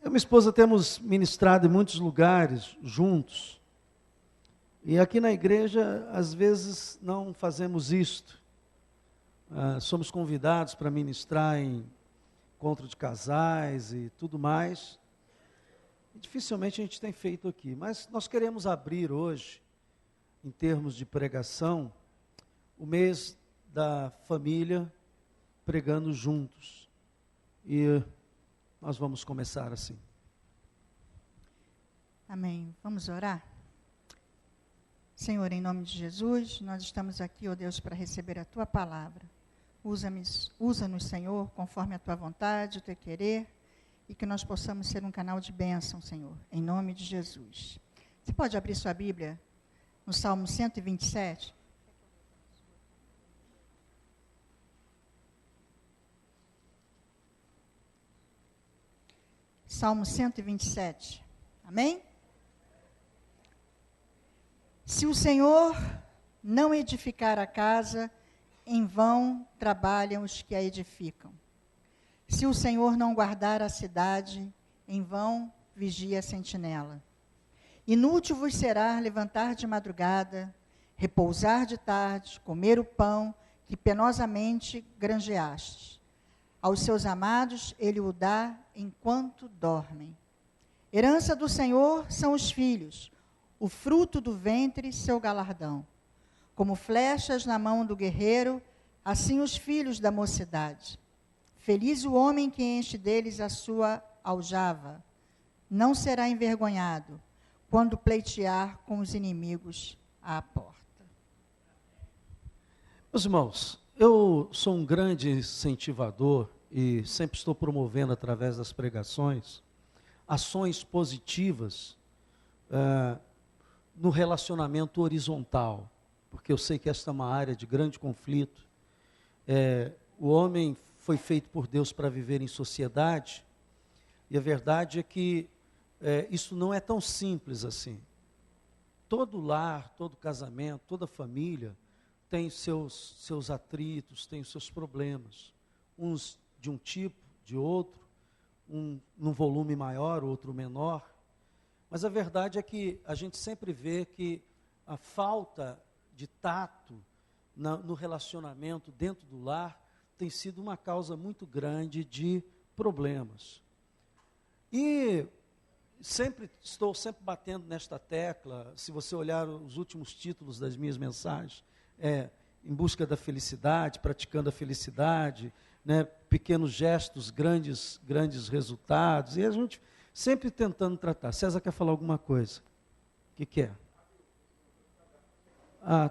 Eu e minha esposa temos ministrado em muitos lugares juntos. E aqui na igreja, às vezes, não fazemos isto. Somos convidados para ministrar em encontro de casais e tudo mais. E dificilmente a gente tem feito aqui. Mas nós queremos abrir hoje, em termos de pregação, o mês da família pregando juntos. E nós vamos começar assim. Amém. Vamos orar? Senhor, em nome de Jesus, nós estamos aqui, ó Deus, para receber a Tua palavra. Usa-nos, Senhor, conforme a Tua vontade, o Teu querer, e que nós possamos ser um canal de bênção, Senhor, em nome de Jesus. Você pode abrir sua Bíblia no Salmo 127? Salmo 127. Amém? Se o Senhor não edificar a casa, em vão trabalham os que a edificam. Se o Senhor não guardar a cidade, em vão vigia a sentinela. Inútil vos será levantar de madrugada, repousar de tarde, comer o pão que penosamente granjeastes. Aos seus amados ele o dá enquanto dormem. Herança do Senhor são os filhos, o fruto do ventre seu galardão. Como flechas na mão do guerreiro, assim os filhos da mocidade. Feliz o homem que enche deles a sua aljava. Não será envergonhado quando pleitear com os inimigos à porta. Meus irmãos, eu sou um grande incentivador e sempre estou promovendo através das pregações ações positivas no relacionamento horizontal, porque eu sei que esta é uma área de grande conflito. O homem foi feito por Deus para viver em sociedade, e a verdade é que isso não é tão simples assim. Todo lar, todo casamento, toda família tem seus atritos, tem os seus problemas, uns de um tipo, de outro, um num volume maior, outro menor, mas a verdade é que a gente sempre vê que a falta de tato no relacionamento dentro do lar tem sido uma causa muito grande de problemas. E estou sempre batendo nesta tecla. Se você olhar os últimos títulos das minhas mensagens, Em Busca da Felicidade, Praticando a Felicidade, né, pequenos gestos, grandes resultados, e a gente sempre tentando tratar. César quer falar alguma coisa? O que é?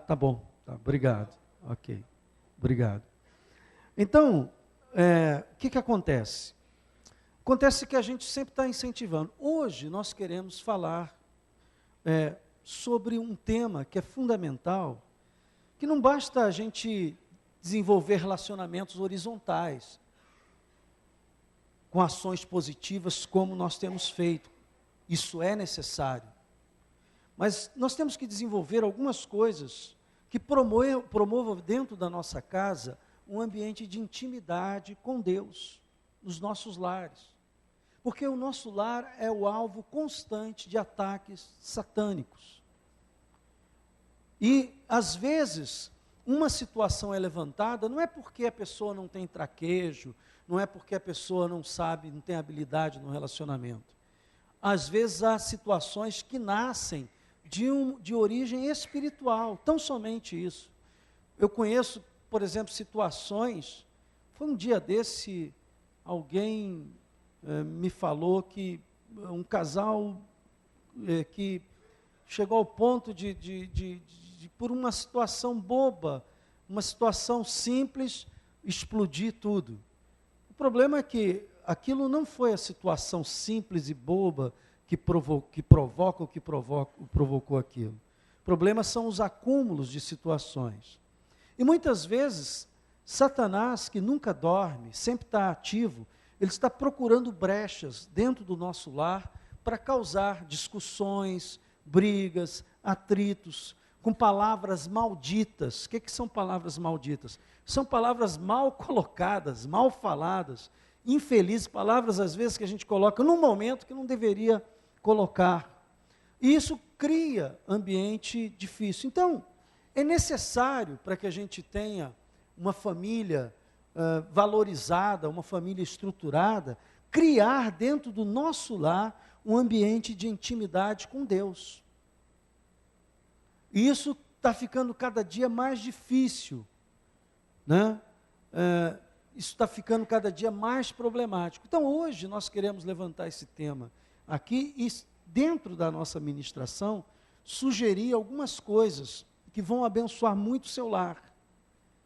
Tá bom, tá, obrigado, ok, obrigado. Então, o que acontece? Acontece que a gente sempre está incentivando. Hoje nós queremos falar sobre um tema que é fundamental, que não basta a gente desenvolver relacionamentos horizontais, com ações positivas como nós temos feito. Isso é necessário. Mas nós temos que desenvolver algumas coisas que promovam dentro da nossa casa um ambiente de intimidade com Deus, nos nossos lares. Porque o nosso lar é o alvo constante de ataques satânicos. E, às vezes, uma situação é levantada, não é porque a pessoa não tem traquejo, não é porque a pessoa não sabe, não tem habilidade no relacionamento. Às vezes há situações que nascem de origem espiritual, tão somente isso. Eu conheço, por exemplo, situações, foi um dia desse, alguém me falou que um casal que chegou ao ponto de por uma situação boba, uma situação simples, explodir tudo. O problema é que aquilo não foi a situação simples e boba que provoca o que provocou aquilo. O problema são os acúmulos de situações. E muitas vezes, Satanás, que nunca dorme, sempre está ativo, ele está procurando brechas dentro do nosso lar para causar discussões, brigas, atritos, com palavras malditas. O que são palavras malditas? São palavras mal colocadas, mal faladas, infelizes, palavras às vezes que a gente coloca num momento que não deveria colocar. E isso cria ambiente difícil. Então, é necessário para que a gente tenha uma família valorizada, uma família estruturada, criar dentro do nosso lar um ambiente de intimidade com Deus. E isso está ficando cada dia mais difícil, né? Isso está ficando cada dia mais problemático. Então, hoje, nós queremos levantar esse tema aqui e, dentro da nossa ministração, sugerir algumas coisas que vão abençoar muito o seu lar,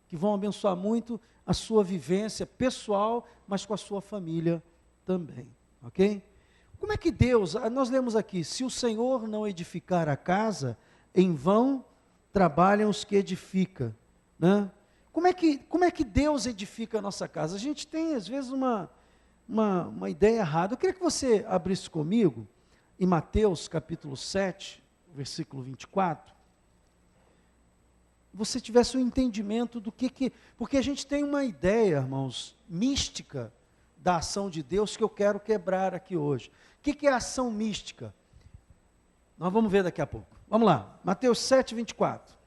que vão abençoar muito a sua vivência pessoal, mas com a sua família também, ok? Como é que Deus, nós lemos aqui, se o Senhor não edificar a casa, em vão trabalham os que edificam, né? Como é que Deus edifica a nossa casa? A gente tem, às vezes, uma ideia errada. Eu queria que você abrisse comigo em Mateus capítulo 7, versículo 24. Você tivesse um entendimento do que... Porque a gente tem uma ideia, irmãos, mística da ação de Deus que eu quero quebrar aqui hoje. O que é ação mística? Nós vamos ver daqui a pouco. Vamos lá, Mateus 7, 24.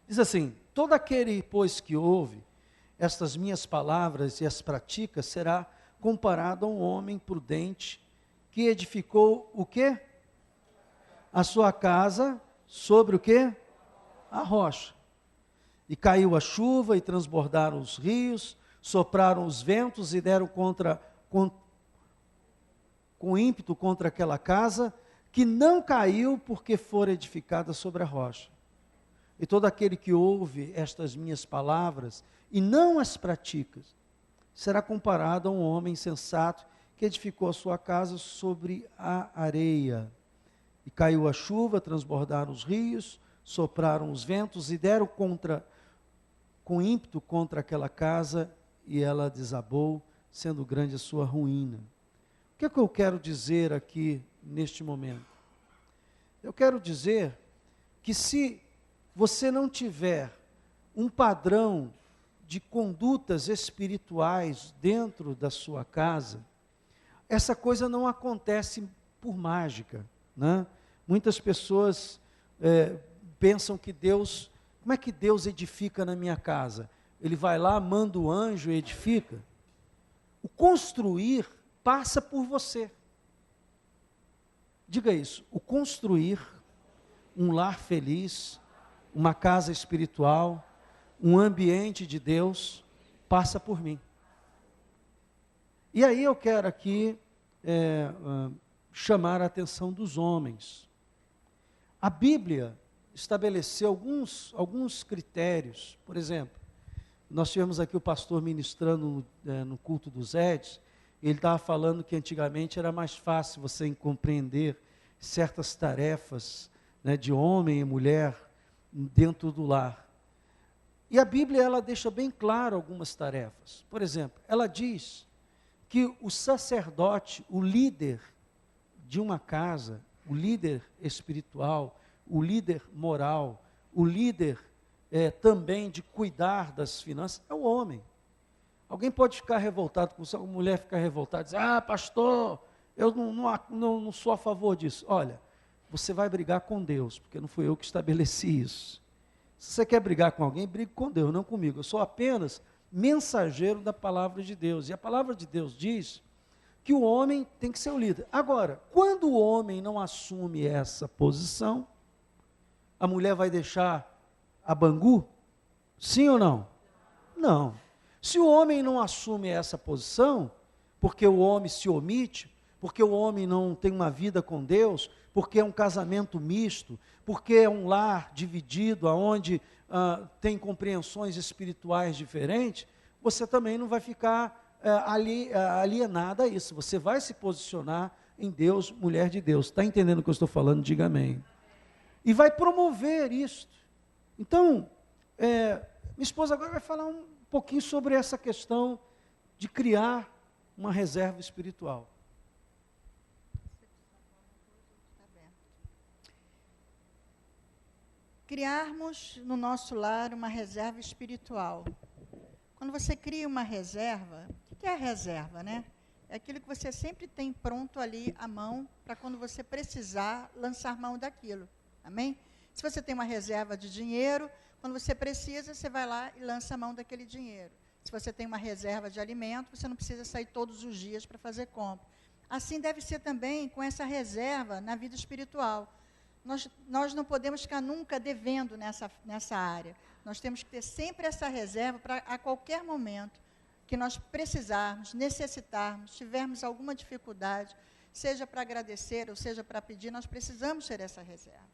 Diz assim: todo aquele, pois, que ouve estas minhas palavras e as pratica, será comparado a um homem prudente que edificou o quê? A sua casa sobre o quê? A rocha. E caiu a chuva, e transbordaram os rios, sopraram os ventos e deram com ímpeto contra aquela casa, que não caiu porque fora edificada sobre a rocha. E todo aquele que ouve estas minhas palavras e não as pratica, será comparado a um homem insensato que edificou a sua casa sobre a areia. E caiu a chuva, transbordaram os rios, sopraram os ventos e deram com ímpeto contra aquela casa, e ela desabou, sendo grande a sua ruína. O que é que eu quero dizer aqui neste momento? Eu quero dizer que se você não tiver um padrão de condutas espirituais dentro da sua casa, essa coisa não acontece por mágica, né? Muitas pessoas pensam que Deus, como é que Deus edifica na minha casa? Ele vai lá, manda o anjo e edifica? O construir passa por você. Diga isso, o construir um lar feliz, uma casa espiritual, um ambiente de Deus, passa por mim. E aí eu quero aqui chamar a atenção dos homens. A Bíblia estabeleceu alguns critérios. Por exemplo, nós tivemos aqui o pastor ministrando no culto dos Eds, ele estava falando que antigamente era mais fácil você compreender certas tarefas, né, de homem e mulher dentro do lar. E a Bíblia, ela deixa bem claro algumas tarefas. Por exemplo, ela diz que o sacerdote, o líder de uma casa, o líder espiritual, o líder moral, o líder também de cuidar das finanças, é o homem. Alguém pode ficar revoltado com isso, alguma mulher ficar revoltada, dizer, pastor, eu não sou a favor disso. Olha, você vai brigar com Deus, porque não fui eu que estabeleci isso. Se você quer brigar com alguém, brigue com Deus, não comigo. Eu sou apenas mensageiro da palavra de Deus. E a palavra de Deus diz que o homem tem que ser o líder. Agora, quando o homem não assume essa posição, a mulher vai deixar a bangu? Sim ou não? Não. Se o homem não assume essa posição, porque o homem se omite, porque o homem não tem uma vida com Deus, porque é um casamento misto, porque é um lar dividido, onde tem compreensões espirituais diferentes, você também não vai ficar alienada a isso. Você vai se posicionar em Deus, mulher de Deus. Está entendendo o que eu estou falando? Diga amém. E vai promover isso. Então, minha esposa agora vai falar um pouquinho sobre essa questão de criar uma reserva espiritual. criarmos no nosso lar uma reserva espiritual. Quando você cria uma reserva, o que é a reserva, né? É aquilo que você sempre tem pronto ali à mão, para quando você precisar, lançar mão daquilo. Amém? Se você tem uma reserva de dinheiro, quando você precisa, você vai lá e lança a mão daquele dinheiro. Se você tem uma reserva de alimento, você não precisa sair todos os dias para fazer compra. Assim deve ser também com essa reserva na vida espiritual. Nós não podemos ficar nunca devendo nessa área. Nós temos que ter sempre essa reserva para, a qualquer momento que nós precisarmos, necessitarmos, tivermos alguma dificuldade, seja para agradecer ou seja para pedir, nós precisamos ter essa reserva.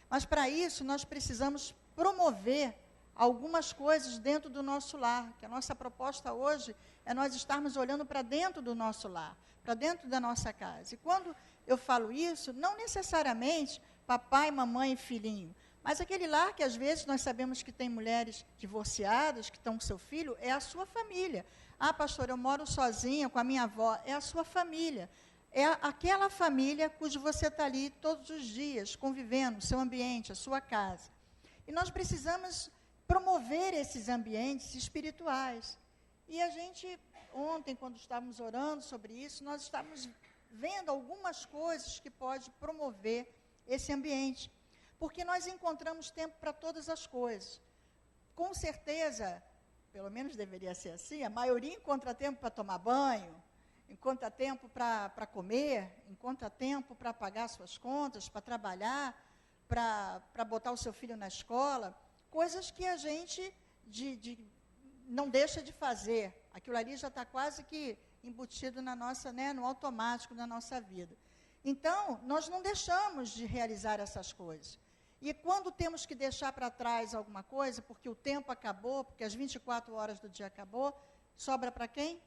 Mas, para isso, nós precisamos promover algumas coisas dentro do nosso lar, que a nossa proposta hoje é nós estarmos olhando para dentro do nosso lar, para dentro da nossa casa. E quando eu falo isso, não necessariamente papai, mamãe e filhinho, mas aquele lar que às vezes nós sabemos que tem mulheres divorciadas, que estão com seu filho, é a sua família. Ah, pastor, eu moro sozinha com a minha avó, é a sua família. É aquela família cujo você está ali todos os dias, convivendo, seu ambiente, a sua casa. E nós precisamos promover esses ambientes espirituais. E a gente, ontem, quando estávamos orando sobre isso, nós estávamos vendo algumas coisas que pode promover esse ambiente. Porque nós encontramos tempo para todas as coisas. Com certeza, pelo menos deveria ser assim, a maioria encontra tempo para tomar banho, encontra tempo para comer, encontra tempo para pagar suas contas, para trabalhar, para botar o seu filho na escola, coisas que a gente não deixa de fazer. Aquilo ali já está quase que embutido na nossa, né, no automático da nossa vida. Então, nós não deixamos de realizar essas coisas. E quando temos que deixar para trás alguma coisa, porque o tempo acabou, porque as 24 horas do dia acabou, sobra para quem?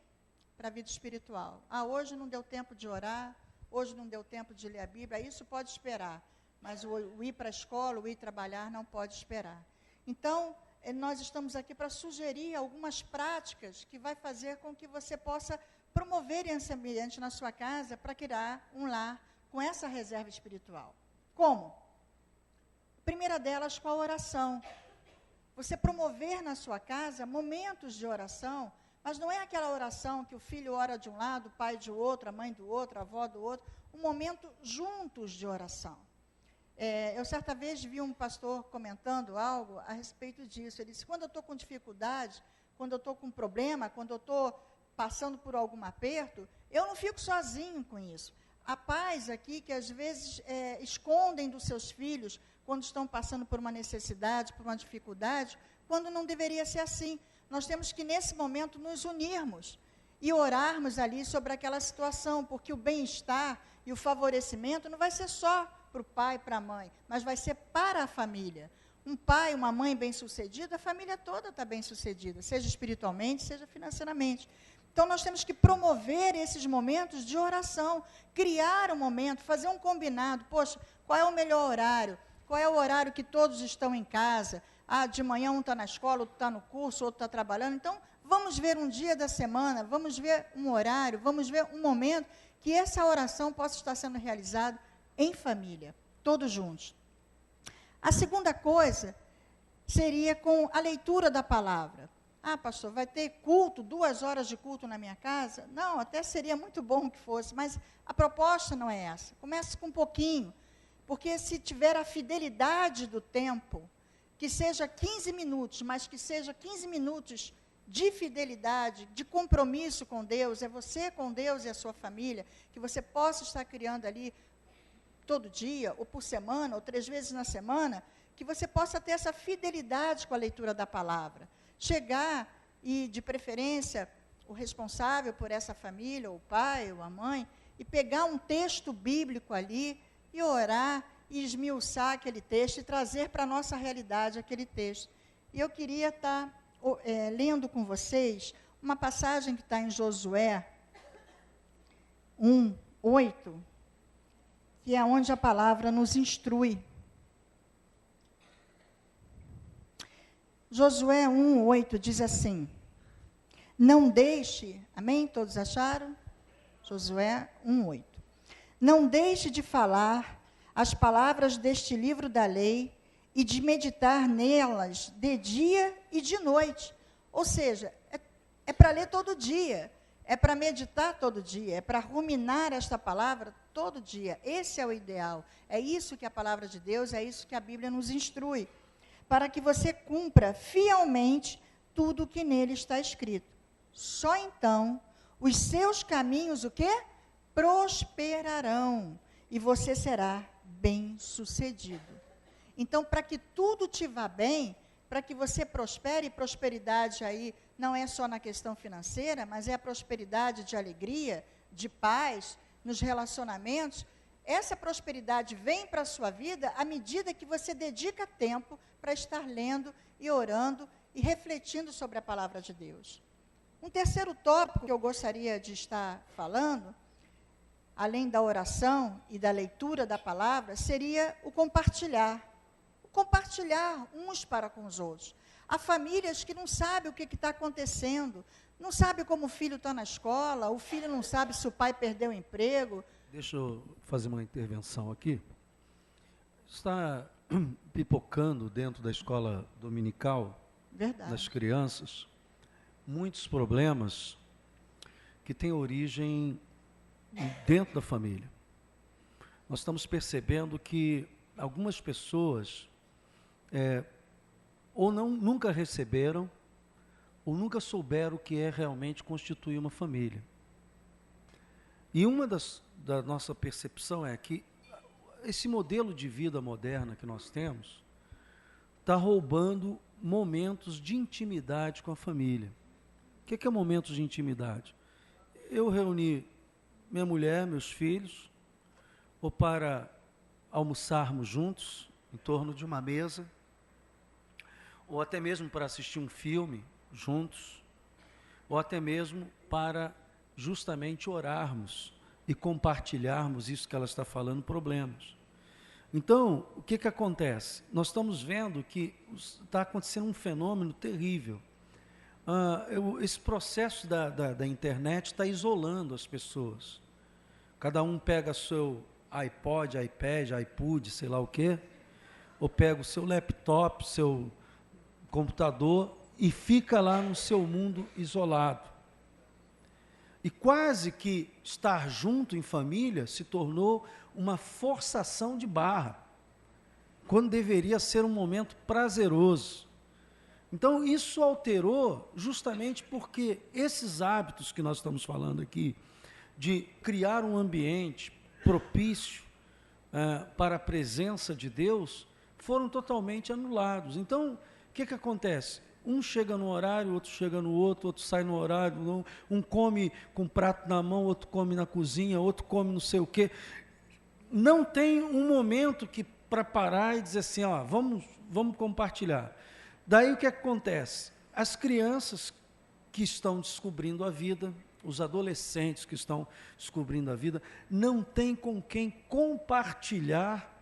Para a vida espiritual. Ah, hoje não deu tempo de orar, hoje não deu tempo de ler a Bíblia, isso pode esperar. Mas o ir para a escola, o ir trabalhar, não pode esperar. Então, nós estamos aqui para sugerir algumas práticas que vai fazer com que você possa promover esse ambiente na sua casa para criar um lar com essa reserva espiritual. Como? A primeira delas, com a oração. Você promover na sua casa momentos de oração, mas não é aquela oração que o filho ora de um lado, o pai de outro, a mãe do outro, a avó do outro, um momento juntos de oração. Eu certa vez vi um pastor comentando algo a respeito disso. Ele disse, quando eu estou com dificuldade, quando eu estou com problema, quando eu estou passando por algum aperto, eu não fico sozinho com isso. Há pais aqui que às vezes escondem dos seus filhos quando estão passando por uma necessidade, por uma dificuldade, quando não deveria ser assim. Nós temos que, nesse momento, nos unirmos e orarmos ali sobre aquela situação, porque o bem-estar e o favorecimento não vai ser só para o pai e para a mãe, mas vai ser para a família. Um pai, uma mãe bem-sucedida, a família toda está bem-sucedida, seja espiritualmente, seja financeiramente. Então, nós temos que promover esses momentos de oração, criar um momento, fazer um combinado. Poxa, qual é o melhor horário? Qual é o horário que todos estão em casa? Ah, de manhã um está na escola, outro está no curso, outro está trabalhando. Então, vamos ver um dia da semana, vamos ver um horário, vamos ver um momento que essa oração possa estar sendo realizada em família, todos juntos. A segunda coisa seria com a leitura da palavra. Ah, pastor, vai ter culto, 2 horas de culto na minha casa? Não, até seria muito bom que fosse, mas a proposta não é essa. Comece com um pouquinho, porque se tiver a fidelidade do tempo, que seja 15 minutos, mas que seja 15 minutos de fidelidade, de compromisso com Deus, é você com Deus e a sua família, que você possa estar criando ali todo dia, ou por semana, ou 3 vezes na semana, que você possa ter essa fidelidade com a leitura da palavra. Chegar e, de preferência, o responsável por essa família, ou o pai, ou a mãe, e pegar um texto bíblico ali, e orar, e esmiuçar aquele texto, e trazer para a nossa realidade aquele texto. E eu queria estar lendo com vocês uma passagem que está em Josué 1:8, que é onde a palavra nos instrui. Josué 1:8 diz assim, não deixe, amém? Todos acharam? Josué 1:8. Não deixe de falar as palavras deste livro da lei e de meditar nelas de dia e de noite. Ou seja, é para ler todo dia, é para meditar todo dia, é para ruminar esta palavra todo dia. Esse é o ideal. É isso que a palavra de Deus, é isso que a Bíblia nos instrui, para que você cumpra fielmente tudo o que nele está escrito. Só então os seus caminhos, o quê? Prosperarão, e você será bem-sucedido. Então, para que tudo te vá bem, para que você prospere, e prosperidade aí não é só na questão financeira, mas é a prosperidade de alegria, de paz, nos relacionamentos. Essa prosperidade vem para a sua vida à medida que você dedica tempo para estar lendo e orando e refletindo sobre a palavra de Deus. Um terceiro tópico que eu gostaria de estar falando, além da oração e da leitura da palavra, seria o compartilhar. O compartilhar uns para com os outros. Há famílias que não sabem o que está acontecendo, não sabem como o filho está na escola, o filho não sabe se o pai perdeu o emprego. Deixa eu fazer uma intervenção aqui. Está pipocando dentro da escola dominical, Verdade. das crianças, muitos problemas que têm origem dentro da família. Nós estamos percebendo que algumas pessoas ou nunca receberam, ou nunca souberam o que é realmente constituir uma família. E uma da nossa percepção é que esse modelo de vida moderna que nós temos está roubando momentos de intimidade com a família. O que é momentos de intimidade? Eu reuni minha mulher, meus filhos, ou para almoçarmos juntos, em torno de uma mesa, ou até mesmo para assistir um filme juntos, ou até mesmo para justamente orarmos e compartilharmos isso que ela está falando, problemas. Então, o que acontece? Nós estamos vendo que está acontecendo um fenômeno terrível. Esse processo da internet está isolando as pessoas. Cada um pega seu iPod, iPad, iPod, sei lá o quê, ou pega o seu laptop, seu computador e fica lá no seu mundo isolado. E quase que estar junto em família se tornou uma forçação de barra, quando deveria ser um momento prazeroso. Então, isso alterou justamente porque esses hábitos que nós estamos falando aqui, de criar um ambiente propício para a presença de Deus, foram totalmente anulados. Então, o que acontece? Um chega no horário, outro chega no outro sai no horário, um come com prato na mão, outro come na cozinha, outro come não sei o quê. Não tem um momento para parar e dizer assim, vamos compartilhar. Daí o que acontece? As crianças que estão descobrindo a vida, os adolescentes que estão descobrindo a vida, não têm com quem compartilhar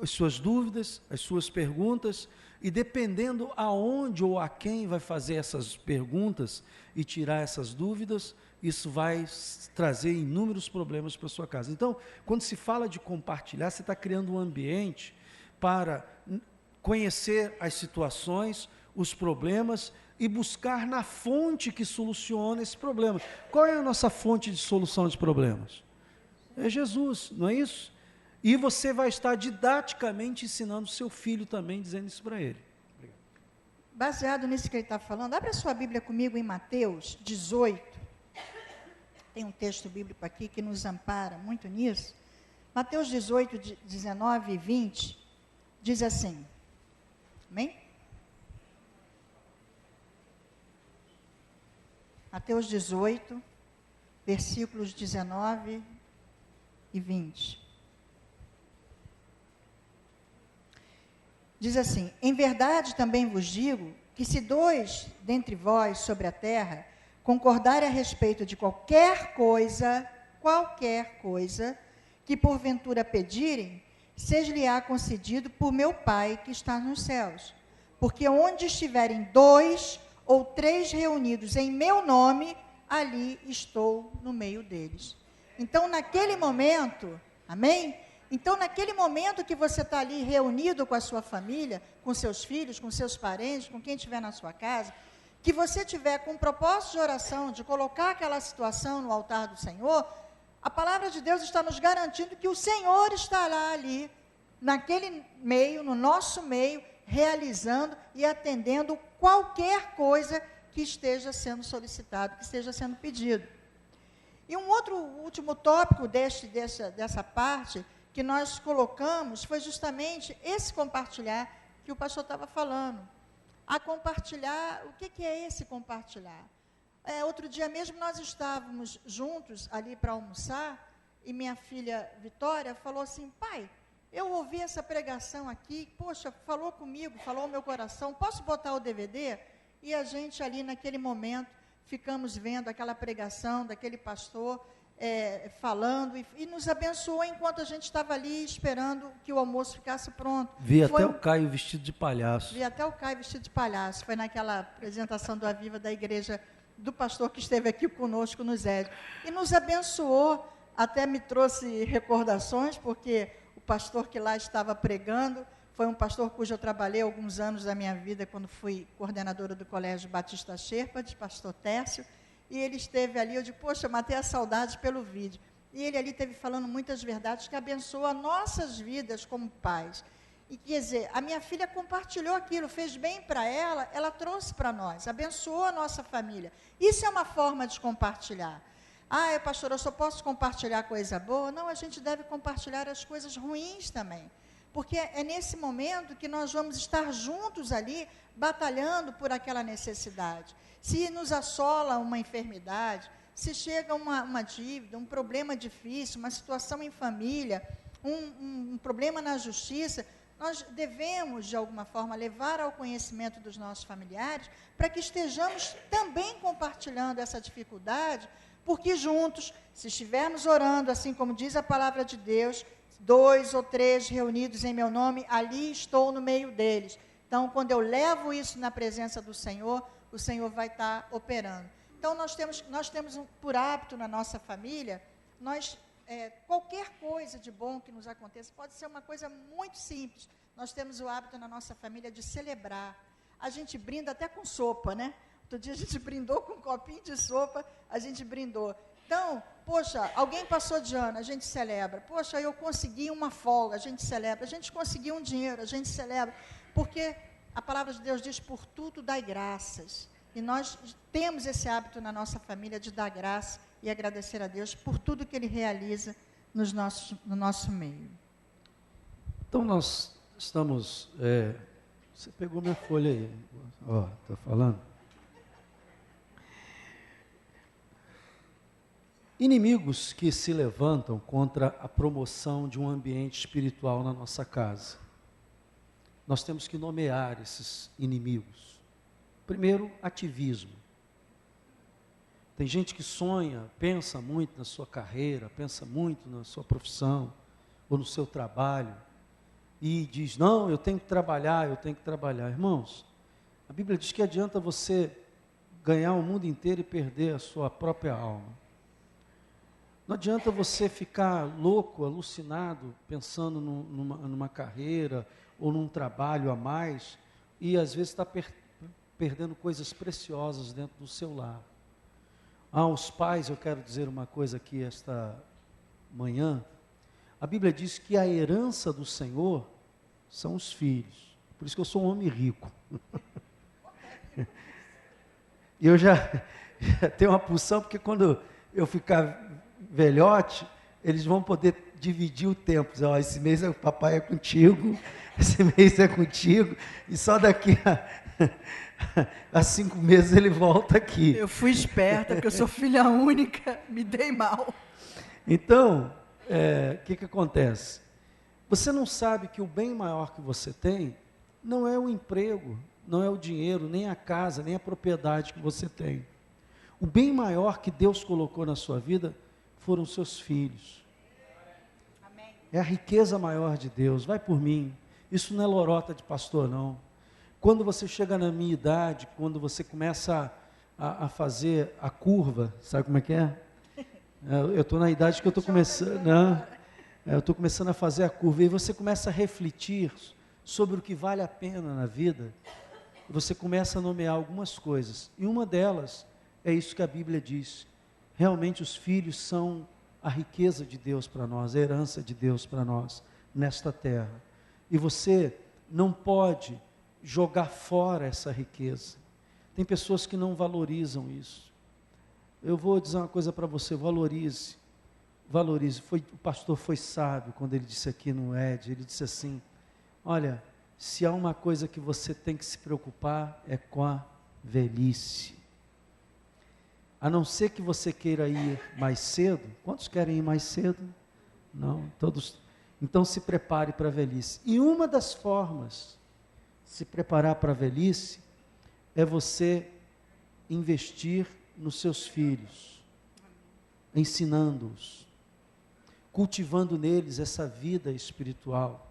as suas dúvidas, as suas perguntas, e dependendo aonde ou a quem vai fazer essas perguntas e tirar essas dúvidas, isso vai trazer inúmeros problemas para a sua casa. Então, quando se fala de compartilhar, você está criando um ambiente para conhecer as situações, os problemas e buscar na fonte que soluciona esse problema. Qual é a nossa fonte de solução de problemas? É Jesus, não é isso? E você vai estar didaticamente ensinando o seu filho também, dizendo isso para ele. Obrigado. Baseado nisso que ele está falando, abre a sua Bíblia comigo em Mateus 18. Tem um texto bíblico aqui que nos ampara muito nisso. Mateus 18, 19 e 20, diz assim, amém? Mateus 18, versículos 19 e 20. Diz assim, em verdade também vos digo, que se dois dentre vós sobre a terra concordarem a respeito de qualquer coisa, que porventura pedirem, seja-lhe-á concedido por meu Pai que está nos céus. Porque onde estiverem 2 ou 3 reunidos em meu nome, ali estou no meio deles. Então, naquele momento, amém? Então, naquele momento que você está ali reunido com a sua família, com seus filhos, com seus parentes, com quem estiver na sua casa, que você tiver com um propósito de oração, de colocar aquela situação no altar do Senhor, a palavra de Deus está nos garantindo que o Senhor estará ali, naquele meio, no nosso meio, realizando e atendendo qualquer coisa que esteja sendo solicitado, que esteja sendo pedido. E um outro último tópico dessa parte que nós colocamos foi justamente esse compartilhar que o pastor estava falando. A compartilhar, o que é esse compartilhar? Outro dia mesmo nós estávamos juntos ali para almoçar e minha filha Vitória falou assim: pai, eu ouvi essa pregação aqui, poxa, falou comigo, falou ao meu coração, posso botar o DVD? E a gente ali naquele momento ficamos vendo aquela pregação daquele pastor falando e nos abençoou enquanto a gente estava ali esperando que o almoço ficasse pronto. Vi até o Caio vestido de palhaço. Vi até o Caio vestido de palhaço. Foi naquela apresentação do Aviva da igreja do pastor que esteve aqui conosco no Zé. E nos abençoou, até me trouxe recordações, porque o pastor que lá estava pregando foi um pastor cujo eu trabalhei alguns anos da minha vida, quando fui coordenadora do Colégio Batista Sherpa, pastor Tércio, e ele esteve ali, eu digo, poxa, matei a saudade pelo vídeo. E ele ali esteve falando muitas verdades que abençoam nossas vidas como pais. E quer dizer, a minha filha compartilhou aquilo, fez bem para ela trouxe para nós, abençoou a nossa família. Isso é uma forma de compartilhar. Pastor, eu só posso compartilhar coisa boa? Não, a gente deve compartilhar as coisas ruins também. Porque é nesse momento que nós vamos estar juntos ali, batalhando por aquela necessidade. Se nos assola uma enfermidade, se chega uma dívida, um problema difícil, uma situação em família, um problema na justiça, nós devemos, de alguma forma, levar ao conhecimento dos nossos familiares, para que estejamos também compartilhando essa dificuldade, porque juntos, se estivermos orando, assim como diz a palavra de Deus, 2 ou 3 reunidos em meu nome, ali estou no meio deles. Então, quando eu levo isso na presença do Senhor, o Senhor vai estar operando. Então, nós temos por hábito na nossa família, qualquer coisa de bom que nos aconteça, pode ser uma coisa muito simples, nós temos o hábito na nossa família de celebrar. A gente brinda até com sopa, né? Outro dia a gente brindou com um copinho de sopa, a gente brindou. Então, poxa, alguém passou de ano, a gente celebra. Poxa, eu consegui uma folga, a gente celebra. A gente conseguiu um dinheiro, a gente celebra. Porque a palavra de Deus diz, por tudo dai graças. E nós temos esse hábito na nossa família de dar graça e agradecer a Deus por tudo que Ele realiza no nosso meio. Então, nós estamos... você pegou minha folha aí. Está falando? Inimigos que se levantam contra a promoção de um ambiente espiritual na nossa casa. Nós temos que nomear esses inimigos. Primeiro, ativismo. Tem gente que sonha, pensa muito na sua carreira, pensa muito na sua profissão, ou no seu trabalho, e diz, não, eu tenho que trabalhar. Irmãos, a Bíblia diz que adianta você ganhar o mundo inteiro e perder a sua própria alma. Não adianta você ficar louco, alucinado, pensando numa carreira ou num trabalho a mais, e às vezes está perdendo coisas preciosas dentro do seu lar. Aos pais, eu quero dizer uma coisa aqui esta manhã. A Bíblia diz que a herança do Senhor são os filhos. Por isso que eu sou um homem rico. E eu já tenho uma pulsão, porque quando eu ficar velhote, eles vão poder dividir o tempo. Esse mês o papai é contigo, esse mês é contigo, e só daqui a 5 meses ele volta aqui. Eu fui esperta, porque eu sou filha única, me dei mal. Então, o que acontece? Você não sabe que o bem maior que você tem não é o emprego, não é o dinheiro, nem a casa, nem a propriedade que você tem. O bem maior que Deus colocou na sua vida foram os seus filhos. Amém. É a riqueza maior de Deus. Vai por mim. Isso não é lorota de pastor, não. Quando você chega na minha idade, quando você começa a fazer a curva, sabe como é que é? Eu estou na idade que eu estou começando. Não, Eu estou começando a fazer a curva, e você começa a refletir sobre o que vale a pena na vida, você começa a nomear algumas coisas, e uma delas é isso que a Bíblia diz: realmente os filhos são a riqueza de Deus para nós, a herança de Deus para nós, nesta terra, e você não pode jogar fora essa riqueza. Tem pessoas que não valorizam isso. Eu vou dizer uma coisa para você: valorize, valorize. O pastor foi sábio quando ele disse aqui no ED, ele disse assim: olha, se há uma coisa que você tem que se preocupar, é com a velhice. A não ser que você queira ir mais cedo. Quantos querem ir mais cedo? Não, todos. Então se prepare para a velhice. E uma das formas de se preparar para a velhice é você investir nos seus filhos, ensinando-os, cultivando neles essa vida espiritual.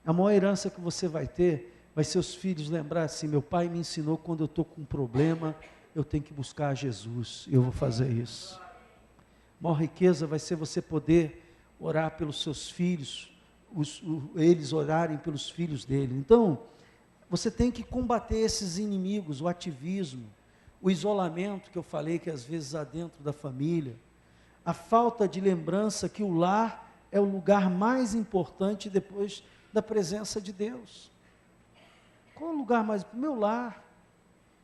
A maior herança que você vai ter, vai ser os filhos lembrar assim: meu pai me ensinou, quando eu estou com um problema, eu tenho que buscar Jesus, eu vou fazer isso. A maior riqueza vai ser você poder orar pelos seus filhos, eles orarem pelos filhos dele. Então, você tem que combater esses inimigos, o ativismo, o isolamento que eu falei que às vezes há dentro da família, a falta de lembrança que o lar é o lugar mais importante depois da presença de Deus. Qual é o lugar mais? O meu lar.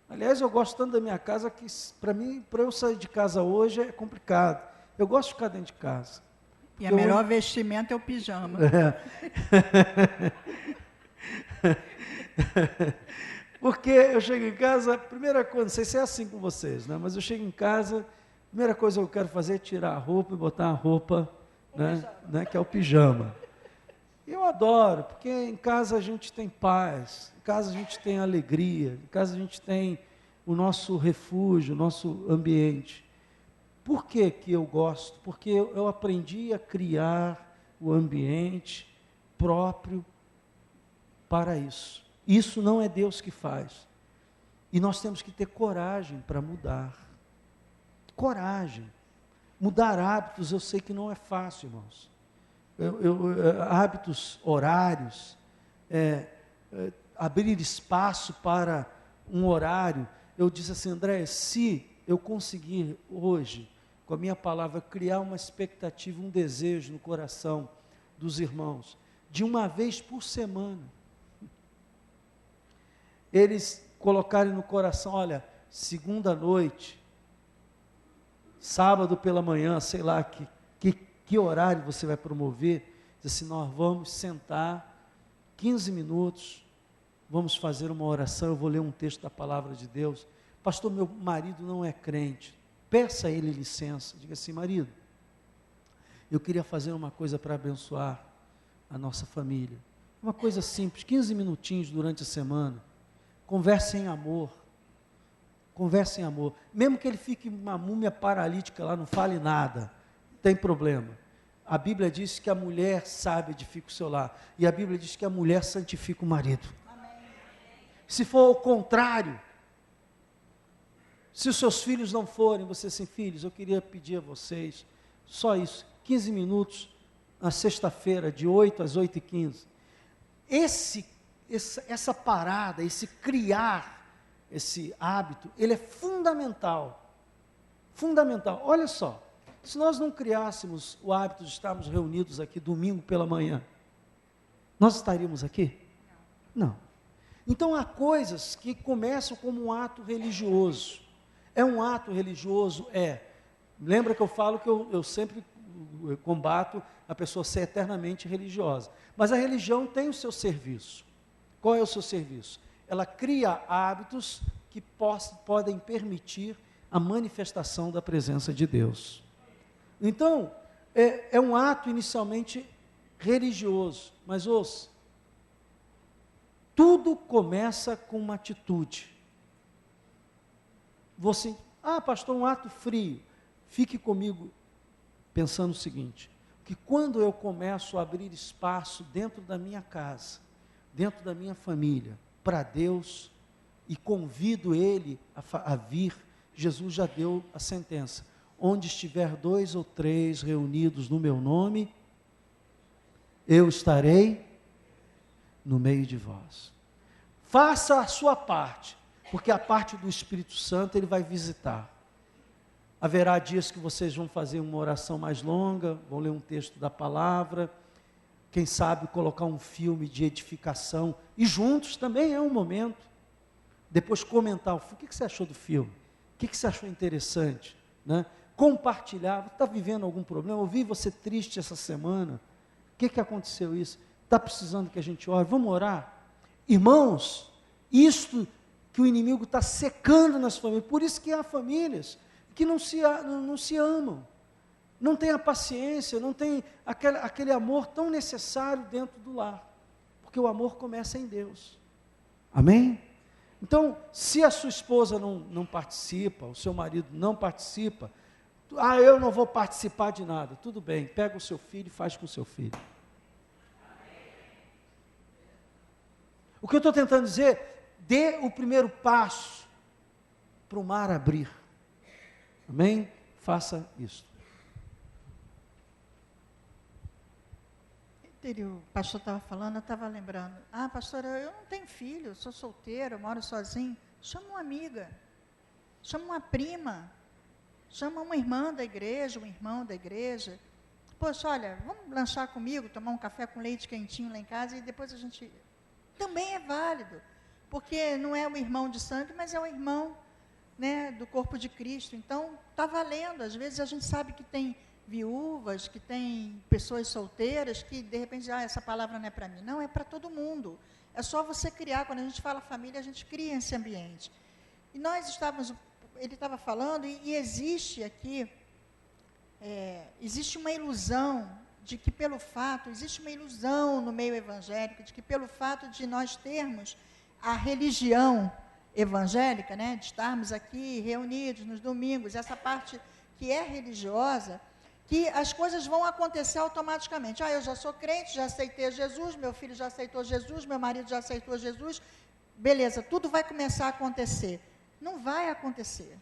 Aliás, eu gosto tanto da minha casa que, para mim, para eu sair de casa hoje é complicado. Eu gosto de ficar dentro de casa. E a melhor vestimenta é o pijama. Porque eu chego em casa, primeira coisa, não sei se é assim com vocês, né? Mas eu chego em casa, primeira coisa que eu quero fazer é tirar a roupa e botar a roupa, né, que é o pijama. Eu adoro, porque em casa a gente tem paz, em casa a gente tem alegria, em casa a gente tem o nosso refúgio, o nosso ambiente. Por que que eu gosto? Porque eu aprendi a criar o ambiente próprio para isso. Isso não é Deus que faz. E nós temos que ter coragem para mudar. Coragem. Mudar hábitos, eu sei que não é fácil, irmãos. Hábitos horários, abrir espaço para um horário. Eu disse assim: André, se eu conseguir hoje, com a minha palavra, criar uma expectativa, um desejo no coração dos irmãos, de uma vez por semana, eles colocarem no coração: olha, segunda noite, sábado pela manhã, sei lá que horário você vai promover, diz assim: nós vamos sentar 15 minutos, vamos fazer uma oração, eu vou ler um texto da palavra de Deus. Pastor, meu marido não é crente. Peça a ele licença, diga assim: marido, eu queria fazer uma coisa para abençoar a nossa família. Uma coisa simples, 15 minutinhos durante a semana. Converse em amor. Converse em amor. Mesmo que ele fique uma múmia paralítica lá, não fale nada, não tem problema. A Bíblia diz que a mulher sábia edifica o seu lar. E a Bíblia diz que a mulher santifica o marido. Amém. Se for o contrário, se os seus filhos não forem, você assim: filhos, eu queria pedir a vocês, só isso, 15 minutos, na sexta-feira, de 8 às 8h15. Essa parada, esse criar, esse hábito, ele é fundamental. Fundamental. Olha só, se nós não criássemos o hábito de estarmos reunidos aqui domingo pela manhã, nós estaríamos aqui? Não. Então há coisas que começam como um ato religioso. É um ato religioso? É. Lembra que eu falo que eu sempre combato a pessoa ser eternamente religiosa. Mas a religião tem o seu serviço. Qual é o seu serviço? Ela cria hábitos que podem permitir a manifestação da presença de Deus. Então, é um ato inicialmente religioso, mas ouça, tudo começa com uma atitude. Você, pastor, um ato frio. Fique comigo pensando o seguinte, que quando eu começo a abrir espaço dentro da minha casa, dentro da minha família, para Deus, e convido Ele a vir, Jesus já deu a sentença: onde estiver 2 ou 3 reunidos no meu nome, eu estarei no meio de vós. Faça a sua parte, porque a parte do Espírito Santo ele vai visitar. Haverá dias que vocês vão fazer uma oração mais longa, vão ler um texto da palavra, quem sabe colocar um filme de edificação, e juntos também é um momento. Depois comentar, o que você achou do filme? O que você achou interessante? Né? Compartilhar, está vivendo algum problema? Eu vi você triste essa semana, o que aconteceu isso? Está precisando que a gente ore? Vamos orar? Irmãos, isto que o inimigo está secando nas famílias, por isso que há famílias que não se amam, não tem a paciência, não tem aquele amor tão necessário dentro do lar, porque o amor começa em Deus, amém? Então, se a sua esposa não participa, o seu marido não participa, eu não vou participar de nada, tudo bem, pega o seu filho e faz com o seu filho. O que eu estou tentando dizer, dê o primeiro passo para o mar abrir, amém? Faça isso. O pastor estava falando, eu estava lembrando, pastora, eu não tenho filho, eu sou solteira, eu moro sozinho, chama uma amiga, chama uma prima, chama uma irmã da igreja, um irmão da igreja, poxa, olha, vamos lanchar comigo, tomar um café com leite quentinho lá em casa, e depois a gente, também é válido, porque não é o irmão de sangue, mas é o irmão, né, do corpo de Cristo, então está valendo. Às vezes a gente sabe que tem viúvas, que tem pessoas solteiras, que de repente, essa palavra não é para mim. Não, é para todo mundo. É só você criar, quando a gente fala família, a gente cria esse ambiente. E ele estava falando, e existe aqui, existe uma ilusão, existe uma ilusão no meio evangélico, de que pelo fato de nós termos a religião evangélica, né, de estarmos aqui reunidos nos domingos, essa parte que é religiosa, que as coisas vão acontecer automaticamente. Eu já sou crente, já aceitei Jesus, meu filho já aceitou Jesus, meu marido já aceitou Jesus, beleza, tudo vai começar a acontecer. Não vai acontecer.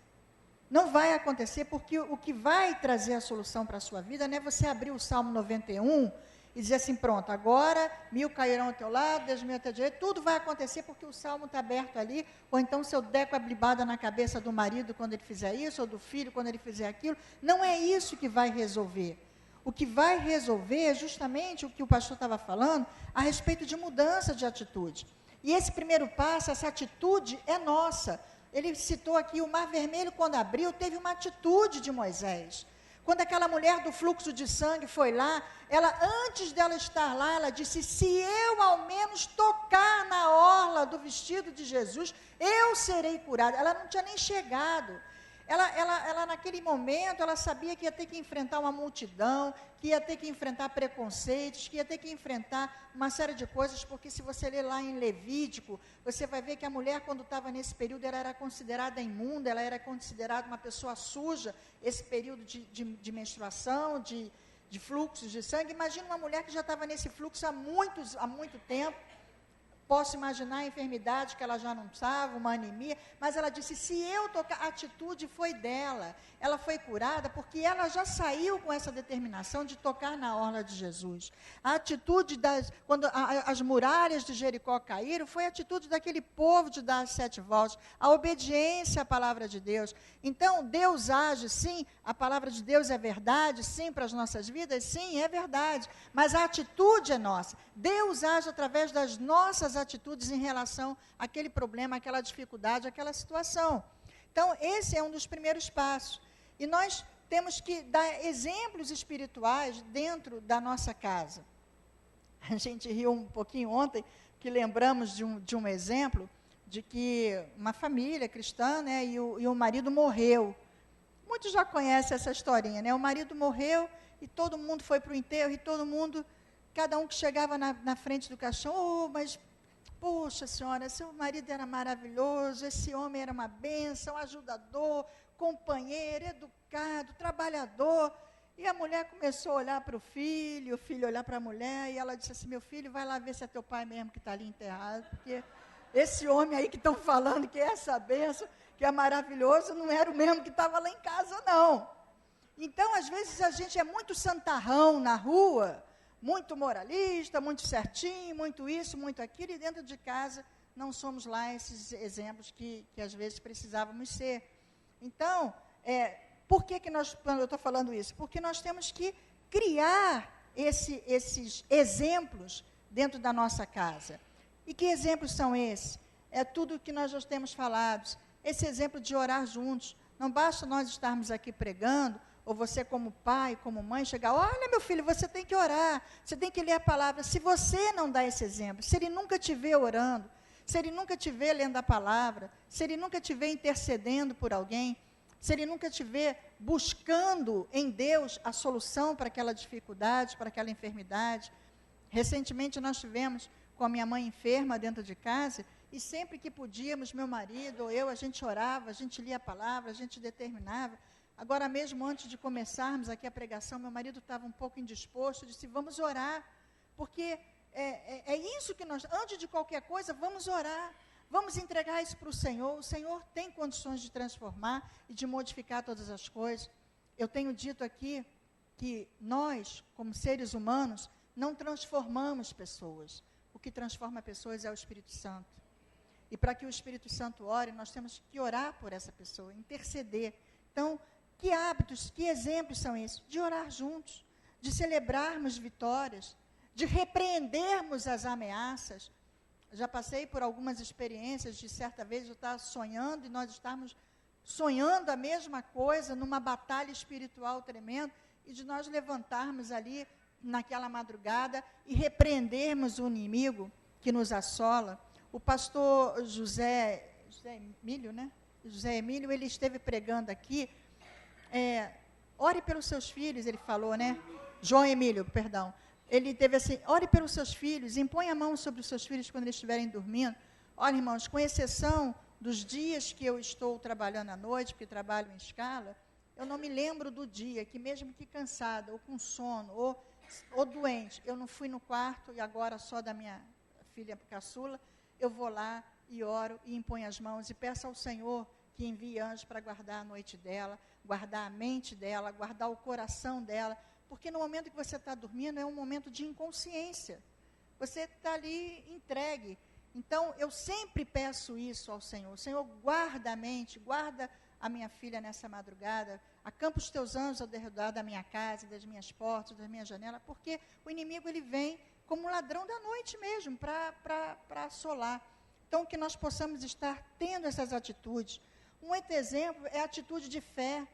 Não vai acontecer, porque o que vai trazer a solução para a sua vida não é você abrir o Salmo 91 e dizer assim, pronto, agora 1000 cairão ao teu lado, 10.000 ao teu direito, tudo vai acontecer porque o Salmo está aberto ali, ou então se eu der com a blibada na cabeça do marido quando ele fizer isso, ou do filho quando ele fizer aquilo, não é isso que vai resolver. O que vai resolver é justamente o que o pastor estava falando, a respeito de mudança de atitude. E esse primeiro passo, essa atitude é nossa. Ele citou aqui, o Mar Vermelho quando abriu, teve uma atitude de Moisés. Quando aquela mulher do fluxo de sangue foi lá, antes dela estar lá, ela disse, se eu ao menos tocar na orla do vestido de Jesus, eu serei curada. Ela não tinha nem chegado. Ela naquele momento, ela sabia que ia ter que enfrentar uma multidão, que ia ter que enfrentar preconceitos, que ia ter que enfrentar uma série de coisas, porque se você ler lá em Levítico, você vai ver que a mulher, quando estava nesse período, ela era considerada imunda, ela era considerada uma pessoa suja, esse período de menstruação, de fluxos de sangue. Imagina uma mulher que já estava nesse fluxo há muito tempo. Posso imaginar a enfermidade que ela já não estava, uma anemia, mas ela disse, se eu tocar, a atitude foi dela, ela foi curada porque ela já saiu com essa determinação de tocar na orla de Jesus. A atitude, quando as muralhas de Jericó caíram, foi a atitude daquele povo de dar as 7 voltas, a obediência à palavra de Deus. Então, Deus age, sim, a palavra de Deus é verdade, sim, para as nossas vidas, sim, é verdade, mas a atitude é nossa. Deus age através das nossas atitudes em relação àquele problema, àquela dificuldade, àquela situação. Então, esse é um dos primeiros passos. E nós temos que dar exemplos espirituais dentro da nossa casa. A gente riu um pouquinho ontem, que lembramos de um exemplo, de que uma família cristã, né, e o marido morreu. Muitos já conhecem essa historinha, né? O marido morreu e todo mundo foi para o enterro, e todo mundo, cada um que chegava na frente do caixão, mas, poxa senhora, seu marido era maravilhoso, esse homem era uma bênção, ajudador, companheiro, educado, trabalhador. E a mulher começou a olhar para o filho olhar para a mulher, e ela disse assim, meu filho, vai lá ver se é teu pai mesmo que está ali enterrado, porque esse homem aí que estão falando que é essa bênção, que é maravilhoso, não era o mesmo que estava lá em casa, não. Então, às vezes, a gente é muito santarrão na rua, muito moralista, muito certinho, muito isso, muito aquilo, e dentro de casa não somos lá esses exemplos que às vezes precisávamos ser. Então, por que eu estou falando isso? Porque nós temos que criar esses exemplos dentro da nossa casa. E que exemplos são esses? É tudo o que nós já temos falado. Esse exemplo de orar juntos. Não basta nós estarmos aqui pregando, ou você como pai, como mãe, chegar, olha meu filho, você tem que orar, você tem que ler a palavra. Se você não dá esse exemplo, se ele nunca te vê orando, se ele nunca te vê lendo a palavra, se ele nunca te vê intercedendo por alguém, se ele nunca te vê buscando em Deus a solução para aquela dificuldade, para aquela enfermidade. Recentemente nós tivemos com a minha mãe enferma dentro de casa, e sempre que podíamos, meu marido ou eu, a gente orava, a gente lia a palavra, a gente determinava. Agora mesmo, antes de começarmos aqui a pregação, meu marido estava um pouco indisposto, disse, vamos orar, porque é isso que nós, antes de qualquer coisa, vamos orar, vamos entregar isso para o Senhor tem condições de transformar e de modificar todas as coisas. Eu tenho dito aqui que nós, como seres humanos, não transformamos pessoas, o que transforma pessoas é o Espírito Santo. E para que o Espírito Santo ore, nós temos que orar por essa pessoa, interceder. Então, que hábitos, que exemplos são esses? De orar juntos, de celebrarmos vitórias, de repreendermos as ameaças. Já passei por algumas experiências de certa vez eu estar sonhando e nós estarmos sonhando a mesma coisa numa batalha espiritual tremenda e de nós levantarmos ali naquela madrugada e repreendermos o inimigo que nos assola. O pastor José Emílio, ele esteve pregando aqui, ore pelos seus filhos, ele falou, né? João Emílio, perdão. Ele teve assim, ore pelos seus filhos, impõe a mão sobre os seus filhos quando eles estiverem dormindo. Olha, irmãos, com exceção dos dias que eu estou trabalhando à noite, porque trabalho em escala, eu não me lembro do dia que mesmo que cansada, ou com sono, ou doente, eu não fui no quarto, e agora só da minha filha caçula, eu vou lá e oro e imponho as mãos e peço ao Senhor que envie anjos para guardar a noite dela, guardar a mente dela, guardar o coração dela, porque no momento que você está dormindo é um momento de inconsciência, você está ali entregue. Então, eu sempre peço isso ao Senhor, Senhor, guarda a mente, guarda a minha filha nessa madrugada, acampa os teus anjos ao redor da minha casa, das minhas portas, das minhas janelas, porque o inimigo ele vem como um ladrão da noite mesmo, para assolar. Então, que nós possamos estar tendo essas atitudes. Um outro exemplo é a atitude de fé.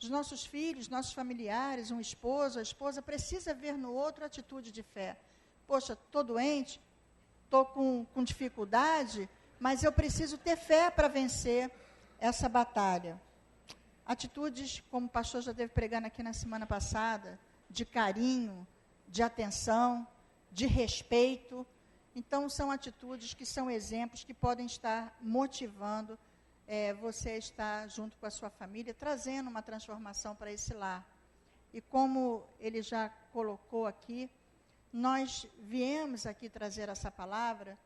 Os nossos filhos, nossos familiares, um esposo, a esposa, precisa ver no outro atitude de fé. Poxa, estou doente, estou com dificuldade, mas eu preciso ter fé para vencer essa batalha. Atitudes, como o pastor já esteve pregando aqui na semana passada, de carinho, de atenção, de respeito. Então, são atitudes que são exemplos que podem estar motivando você estar junto com a sua família, trazendo uma transformação para esse lar. E como ele já colocou aqui, nós viemos aqui trazer essa palavra